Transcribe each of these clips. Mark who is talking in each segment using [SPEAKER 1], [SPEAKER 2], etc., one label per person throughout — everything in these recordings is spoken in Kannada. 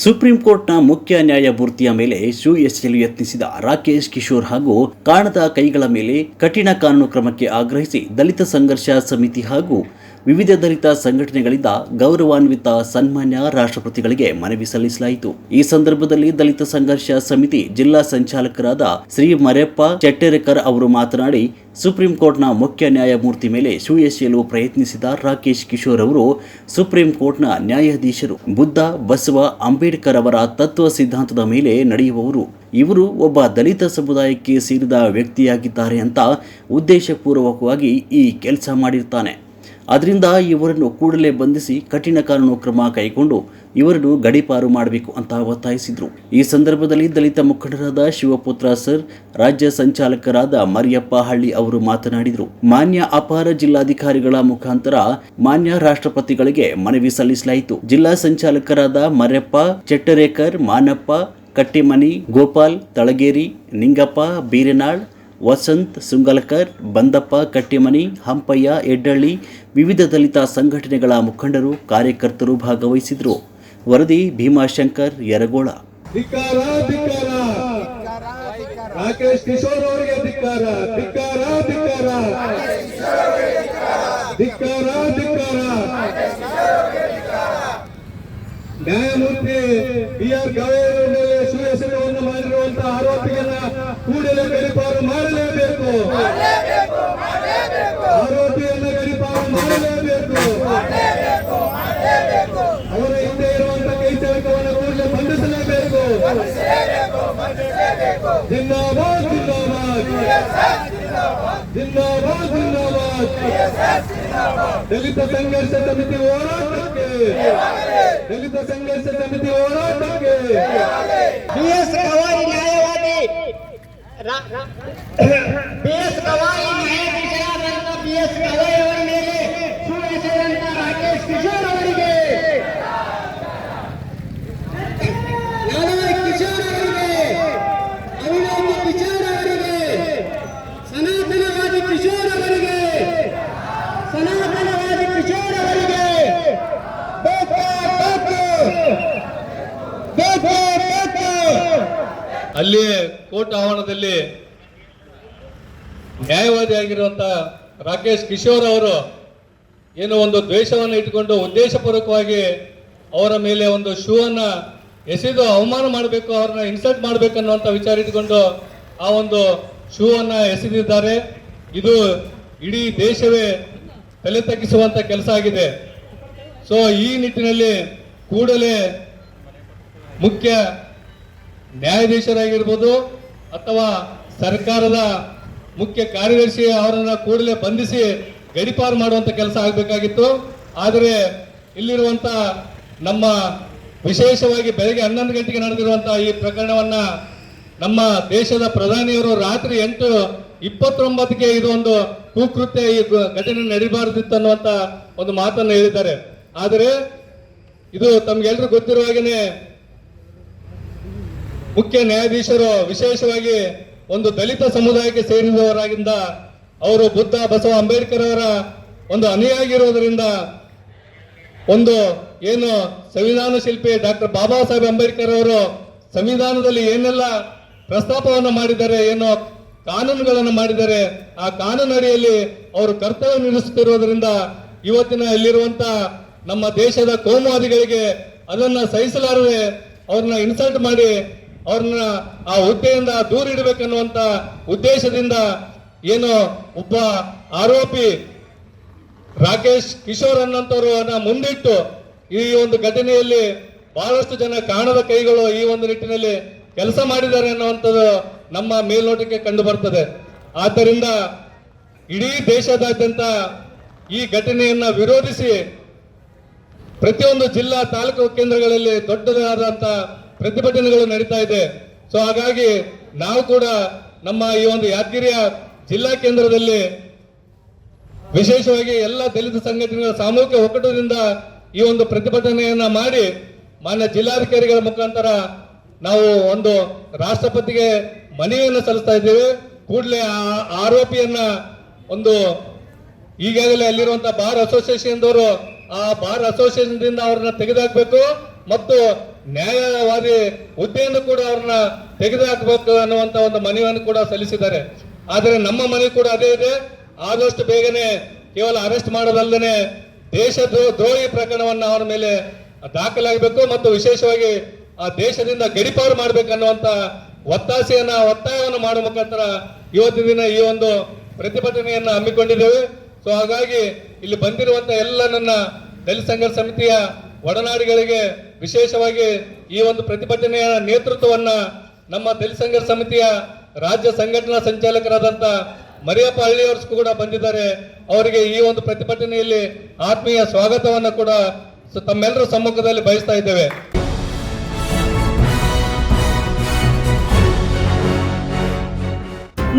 [SPEAKER 1] ಸುಪ್ರೀಂ ಕೋರ್ಟ್ನ ಮುಖ್ಯ ನ್ಯಾಯಮೂರ್ತಿಯ ಮೇಲೆ ಶೂ ಎಸೆಯಲು ಯತ್ನಿಸಿದ ರಾಕೇಶ್ ಕಿಶೋರ್ ಹಾಗೂ ಕಾಣದ ಕೈಗಳ ಮೇಲೆ ಕಠಿಣ ಕಾನೂನು ಕ್ರಮಕ್ಕೆ ಆಗ್ರಹಿಸಿ ದಲಿತ ಸಂಘರ್ಷ ಸಮಿತಿ ಹಾಗೂ ವಿವಿಧ ದಲಿತ ಸಂಘಟನೆಗಳಿಂದ ಗೌರವಾನ್ವಿತ ಸನ್ಮಾನ್ಯ ರಾಷ್ಟ್ರಪತಿಗಳಿಗೆ ಮನವಿ ಸಲ್ಲಿಸಲಾಯಿತು. ಈ ಸಂದರ್ಭದಲ್ಲಿ ದಲಿತ ಸಂಘರ್ಷ ಸಮಿತಿ ಜಿಲ್ಲಾ ಸಂಚಾಲಕರಾದ ಶ್ರೀ ಮರೆಪ್ಪ ಚೆಟ್ಟೆರೆಕರ್ ಅವರು ಮಾತನಾಡಿ, ಸುಪ್ರೀಂ ಕೋರ್ಟ್ನ ಮುಖ್ಯ ನ್ಯಾಯಮೂರ್ತಿ ಮೇಲೆ ಶೂ ಎಸೆಯಲು ಪ್ರಯತ್ನಿಸಿದ ರಾಕೇಶ್ ಕಿಶೋರ್ ಅವರು ಸುಪ್ರೀಂ ಕೋರ್ಟ್ನ ನ್ಯಾಯಾಧೀಶರು. ಬುದ್ಧ, ಬಸವ, ಅಂಬೇಡ್ಕರ್ ಅವರ ತತ್ವ ಸಿದ್ಧಾಂತದ ಮೇಲೆ ನಡೆಯುವವರು. ಇವರು ಒಬ್ಬ ದಲಿತ ಸಮುದಾಯಕ್ಕೆ ಸೇರಿದ ವ್ಯಕ್ತಿಯಾಗಿದ್ದಾರೆ ಅಂತ ಉದ್ದೇಶಪೂರ್ವಕವಾಗಿ ಈ ಕೆಲಸ ಮಾಡಿರ್ತಾನೆ. ಅದರಿಂದ ಇವರನ್ನು ಕೂಡಲೇ ಬಂಧಿಸಿ ಕಠಿಣ ಕಾನೂನು ಕ್ರಮ ಕೈಗೊಂಡು ಇವರನ್ನು ಗಡೀಪಾರು ಮಾಡಬೇಕು ಅಂತ ಒತ್ತಾಯಿಸಿದರು. ಈ ಸಂದರ್ಭದಲ್ಲಿ ದಲಿತ ಮುಖಂಡರಾದ ಶಿವಪುತ್ರ ಸರ್, ರಾಜ್ಯ ಸಂಚಾಲಕರಾದ ಮರಿಯಪ್ಪ ಹಳ್ಳಿ ಅವರು ಮಾತನಾಡಿದರು. ಮಾನ್ಯ ಅಪಾರ ಜಿಲ್ಲಾಧಿಕಾರಿಗಳ ಮುಖಾಂತರ ಮಾನ್ಯ ರಾಷ್ಟ್ರಪತಿಗಳಿಗೆ ಮನವಿ ಸಲ್ಲಿಸಲಾಯಿತು. ಜಿಲ್ಲಾ ಸಂಚಾಲಕರಾದ ಮರೆಪ್ಪ ಚೆಟ್ಟರೇಕರ್, ಮಾನಪ್ಪ ಕಟ್ಟಿಮನಿ, ಗೋಪಾಲ್ ತಳಗೇರಿ, ನಿಂಗಪ್ಪ ಬೀರೆನಾಳ್, ವಸಂತ್ ಸುಂಗಲಕರ್, ಬಂದಪ್ಪ ಕಟ್ಟಿಮನಿ, ಹಂಪಯ್ಯ ಎಡ್ಡಳ್ಳಿ, ವಿವಿಧ ದಲಿತ ಸಂಘಟನೆಗಳ ಮುಖಂಡರು, ಕಾರ್ಯಕರ್ತರು ಭಾಗವಹಿಸಿದರು. ವರದಿ ಭೀಮಾಶಂಕರ್ ಯರಗೋಳ.
[SPEAKER 2] ರಾಕೇಶ್ ಕಿಶೋರ್ ಅವರಿಗೆ ಧಿಕ್ಕಾರ, ಧಿಕ್ಕಾರ, ಧಿಕ್ಕಾರ, ಧಿಕ್ಕಾರ, ಧಿಕ್ಕಾರ. ನ್ಯಾಯಮೂರ್ತಿ ಬಿ.ಆರ್. ಗವಾಯಿಯವರ ಮೇಲೆ ಸುಳ್ಳು ಮಾಡಿರುವಂತಹ ಆರೋಪಿಗಳನ್ನ ಕೂಡಲೇ ಗಡೀಪಾರು ಮಾಡಲೇಬೇಕು. ಆರೋಪಿಯನ್ನ ಗಡೀಪಾರು ಮಾಡಲೇಬೇಕು. ಅವರ ಹಿಂದೆ ಇರುವಂತಹ ಕೈ ಚಳಕವನ್ನು ಕೂಡಲೇ ಬಂಧಿಸಲೇಬೇಕು. ಜಿಂದಾಬಾದ್, ಜಿಂದಾಬಾದ್, ಜಿಂದಾಬಾದ್, ಜಿಂದಾಬಾದ್. ದಲಿತ ಸಂಘರ್ಷ ಸಮಿತಿ ಹೋರಾಟಕ್ಕೆ, ದಲಿತ ಸಂಘರ್ಷ ಸಮಿತಿ ಹೋರಾಟಕ್ಕೆ.
[SPEAKER 3] ಬಿ.ಎಸ್. ಗವಾಯಿ ನ್ಯಾಯವಾದಿ, ಬಿ.ಎಸ್. ಗವಾಯಿ ನ್ಯಾಯಾಧೀಶರಾದಂಥ ಬಿ.ಎಸ್. ಗವಾಯಿ ಅವರ ಮೇಲೆ ಸುಳ್ಳು ಎಸೆದಂತ ರಾಕೇಶ್ ಕಿಶೋರ್ ಅವರಿಗೆ, ಕಿಶೋರ್ ಅವರಿಗೆ, ಅವಿನಾಶ ಕಿಶೋರ್ ಅವರಿಗೆ, ಸನಾತನವಾದಿ ಕಿಶೋರ್ ಅವರಿಗೆ, ಸನಾತನವಾದಿ ಕಿಶೋರ್ ಅವರಿಗೆ ಬೇಕು, ಬೇಕು, ಬೇಕು, ಬೇಕು.
[SPEAKER 2] ಅಲ್ಲಿ ಕೋರ್ಟ್ ಆವರಣದಲ್ಲಿ ನ್ಯಾಯವಾದಿಯಾಗಿರುವಂತ ರಾಕೇಶ್ ಕಿಶೋರ್ ಅವರು ಏನೋ ಒಂದು ದ್ವೇಷವನ್ನು ಇಟ್ಟುಕೊಂಡು ಉದ್ದೇಶಪೂರ್ವಕವಾಗಿ ಅವರ ಮೇಲೆ ಒಂದು ಶೂ ಅನ್ನ ಎಸೆದು ಅವಮಾನ ಮಾಡಬೇಕು, ಅವ್ರನ್ನ ಇನ್ಸಲ್ಟ್ ಮಾಡಬೇಕನ್ನುವಂತ ವಿಚಾರ ಇಟ್ಟುಕೊಂಡು ಆ ಒಂದು ಶೂ ಅನ್ನ ಎಸೆದಿದ್ದಾರೆ. ಇದು ಇಡೀ ದೇಶವೇ ತಲೆ ತಗ್ಗಿಸುವಂತ ಕೆಲಸ ಆಗಿದೆ. ಸೊ ಈ ನಿಟ್ಟಿನಲ್ಲಿ ಕೂಡಲೇ ಮುಖ್ಯ ನ್ಯಾಯಾಧೀಶರಾಗಿರ್ಬೋದು ಅಥವಾ ಸರ್ಕಾರದ ಮುಖ್ಯ ಕಾರ್ಯದರ್ಶಿ ಅವರನ್ನ ಕೂಡಲೇ ಬಂಧಿಸಿ ಗಡೀಪಾರು ಮಾಡುವಂತ ಕೆಲಸ ಆಗಬೇಕಾಗಿತ್ತು. ಆದರೆ ಇಲ್ಲಿರುವಂತ ನಮ್ಮ ವಿಶೇಷವಾಗಿ ಬೆಳಗ್ಗೆ 11 ಗಂಟೆಗೆ ನಡೆದಿರುವಂತಹ ಈ ಪ್ರಕರಣವನ್ನ ನಮ್ಮ ದೇಶದ ಪ್ರಧಾನಿಯವರು ರಾತ್ರಿ 8:29ಕ್ಕೆ ಇದು ಒಂದು ಕುಕೃತ್ಯ, ಈ ಘಟನೆ ನಡೀಬಾರದಿತ್ತು ಅನ್ನುವಂತ ಒಂದು ಮಾತನ್ನು ಹೇಳಿದ್ದಾರೆ. ಆದರೆ ಇದು ತಮ್ಗೆಲ್ರಿಗೂ ಗೊತ್ತಿರುವ ಹಾಗೇನೆ ಮುಖ್ಯ ನ್ಯಾಯಾಧೀಶರು ವಿಶೇಷವಾಗಿ ಒಂದು ದಲಿತ ಸಮುದಾಯಕ್ಕೆ ಸೇರಿದವರಾಗಿಂದ ಅವರು ಬುದ್ಧ, ಬಸವ, ಅಂಬೇಡ್ಕರ್ ಅವರ ಒಂದು ಅನುಯಾಗಿರುವುದರಿಂದ ಒಂದು ಏನು ಸಂವಿಧಾನ ಶಿಲ್ಪಿ ಡಾಕ್ಟರ್ ಬಾಬಾ ಸಾಹೇಬ್ ಅಂಬೇಡ್ಕರ್ ಅವರು ಸಂವಿಧಾನದಲ್ಲಿ ಏನೆಲ್ಲ ಪ್ರಸ್ತಾಪವನ್ನು ಮಾಡಿದ್ದಾರೆ, ಏನೋ ಕಾನೂನುಗಳನ್ನು ಮಾಡಿದ್ದಾರೆ, ಆ ಕಾನೂನು ಅಡಿಯಲ್ಲಿ ಅವರು ಕರ್ತವ್ಯ ನಿರ್ವಹಿಸುತ್ತಿರುವುದರಿಂದ ಇವತ್ತಿನ ಇಲ್ಲಿರುವಂತ ನಮ್ಮ ದೇಶದ ಕೋಮುವಾದಿಗಳಿಗೆ ಅದನ್ನ ಸಹಿಸಲಾರದೆ ಅವ್ರನ್ನ ಇನ್ಸಲ್ಟ್ ಮಾಡಿ ಅವ್ರನ್ನ ಆ ಹುದ್ದೆಯಿಂದ ದೂರ ಇಡಬೇಕನ್ನುವಂತ ಉದ್ದೇಶದಿಂದ ಏನು ಒಬ್ಬ ಆರೋಪಿ ರಾಕೇಶ್ ಕಿಶೋರ್ ಅನ್ನಂತವ್ರನ್ನ ಮುಂದಿಟ್ಟು ಈ ಒಂದು ಘಟನೆಯಲ್ಲಿ ಬಹಳಷ್ಟು ಜನ ಕಾಣದ ಕೈಗಳು ಈ ಒಂದು ನಿಟ್ಟಿನಲ್ಲಿ ಕೆಲಸ ಮಾಡಿದ್ದಾರೆ ಅನ್ನುವಂಥದ್ದು ನಮ್ಮ ಮೇಲ್ನೋಟಕ್ಕೆ ಕಂಡು ಬರ್ತದೆ. ಆದ್ದರಿಂದ ಇಡೀ ದೇಶದಾದ್ಯಂತ ಈ ಘಟನೆಯನ್ನ ವಿರೋಧಿಸಿ ಪ್ರತಿಯೊಂದು ಜಿಲ್ಲಾ ತಾಲೂಕು ಕೇಂದ್ರಗಳಲ್ಲಿ ದೊಡ್ಡದಾದಂತ ಪ್ರತಿಭಟನೆಗಳು ನಡೀತಾ ಇದೆ. ಸೊ ಹಾಗಾಗಿ ನಾವು ಕೂಡ ನಮ್ಮ ಈ ಒಂದು ಯಾದಗಿರಿಯ ಜಿಲ್ಲಾ ಕೇಂದ್ರದಲ್ಲಿ ವಿಶೇಷವಾಗಿ ಎಲ್ಲ ದಲಿತ ಸಂಘಟನೆಗಳ ಸಾಮೂಹಿಕ ಒಕ್ಕೂಟದಿಂದ ಈ ಒಂದು ಪ್ರತಿಭಟನೆಯನ್ನ ಮಾಡಿ ಮಾನ್ಯ ಜಿಲ್ಲಾಧಿಕಾರಿಗಳ ಮುಖಾಂತರ ನಾವು ಒಂದು ರಾಷ್ಟ್ರಪತಿಗೆ ಮನವಿಯನ್ನು ಸಲ್ಲಿಸ್ತಾ ಇದ್ದೇವೆ. ಕೂಡಲೇ ಆ ಆರೋಪಿಯನ್ನ ಒಂದು ಈಗಾಗಲೇ ಅಲ್ಲಿರುವಂತಹ ಬಾರ್ ಅಸೋಸಿಯೇಷನ್ ದವರು ಆ ಬಾರ್ ಅಸೋಸಿಯೇಷನ್ ದಿಂದ ಅವ್ರನ್ನ ತೆಗೆದುಹಾಕಬೇಕು ಮತ್ತು ನ್ಯಾಯವಾದಿ ಹುದ್ದೆಯನ್ನು ಕೂಡ ಅವ್ರನ್ನ ತೆಗೆದುಹಾಕಬೇಕು ಅನ್ನುವಂತ ಒಂದು ಮನವಿಯನ್ನು ಕೂಡ ಸಲ್ಲಿಸಿದ್ದಾರೆ. ಆದರೆ ನಮ್ಮ ಮನವಿ ಕೂಡ ಅದೇ ಇದೆ, ಆದಷ್ಟು ಬೇಗನೆ ಕೇವಲ ಅರೆಸ್ಟ್ ಮಾಡೋದಲ್ಲದೆ ದೇಶ ದ್ರೋಹಿ ಪ್ರಕರಣವನ್ನು ಅವರ ಮೇಲೆ ದಾಖಲಾಗಬೇಕು ಮತ್ತು ವಿಶೇಷವಾಗಿ ಆ ದೇಶದಿಂದ ಗಡೀಪಾರು ಮಾಡಬೇಕನ್ನುವಂತ ಒತ್ತಾಯವನ್ನು ಮಾಡುವ ಮುಖಾಂತರ ಇವತ್ತಿನ ದಿನ ಈ ಒಂದು ಪ್ರತಿಭಟನೆಯನ್ನು ಹಮ್ಮಿಕೊಂಡಿದ್ದೇವೆ. ಸೊ ಹಾಗಾಗಿ ಇಲ್ಲಿ ಬಂದಿರುವಂತ ಎಲ್ಲ ನನ್ನ ದಲಿತ ಸಂಘರ್ಷ ಸಮಿತಿಯ ಒಡನಾಡಿಗಳಿಗೆ ವಿಶೇಷವಾಗಿ ಈ ಒಂದು ಪ್ರತಿಭಟನೆಯ ನೇತೃತ್ವವನ್ನ ನಮ್ಮ ದಲಿತ ಸಂಘರ್ಷ ಸಮಿತಿಯ ರಾಜ್ಯ ಸಂಘಟನಾ ಸಂಚಾಲಕರಾದಂತ ಮರಿಯಪ್ಪ ಹಳ್ಳಿಯವರು ಕೂಡ ಬಂದಿದ್ದಾರೆ. ಅವರಿಗೆ ಈ ಒಂದು ಪ್ರತಿಭಟನೆಯಲ್ಲಿ ಆತ್ಮೀಯ ಸ್ವಾಗತವನ್ನು ಕೂಡ ತಮ್ಮೆಲ್ಲರ ಸಮ್ಮುಖದಲ್ಲಿ ಬಯಸ್ತಾ ಇದ್ದೇವೆ.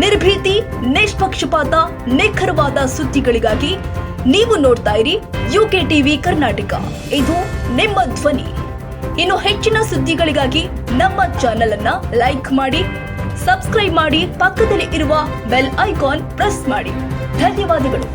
[SPEAKER 4] ನಿರ್ಭೀತಿ, ನಿಷ್ಪಕ್ಷಪಾತ, ನಿಖರವಾದ ಸುದ್ದಿಗಳಿಗಾಗಿ ನೀವು ನೋಡ್ತಾ ಇರಿ UK ಟಿವಿ ಕರ್ನಾಟಕ. ಇದು ನಿಮ್ಮ ಧ್ವನಿ. ಇನ್ನು ಹೆಚ್ಚಿನ ಸುದ್ದಿಗಳಿಗಾಗಿ ನಮ್ಮ ಚಾನೆಲ್ ಅನ್ನ ಲೈಕ್ ಮಾಡಿ, ಸಬ್ಸ್ಕ್ರೈಬ್ ಮಾಡಿ, ಪಕ್ಕದಲ್ಲಿ ಇರುವ ಬೆಲ್ ಐಕಾನ್ ಪ್ರೆಸ್ ಮಾಡಿ. ಧನ್ಯವಾದಗಳು.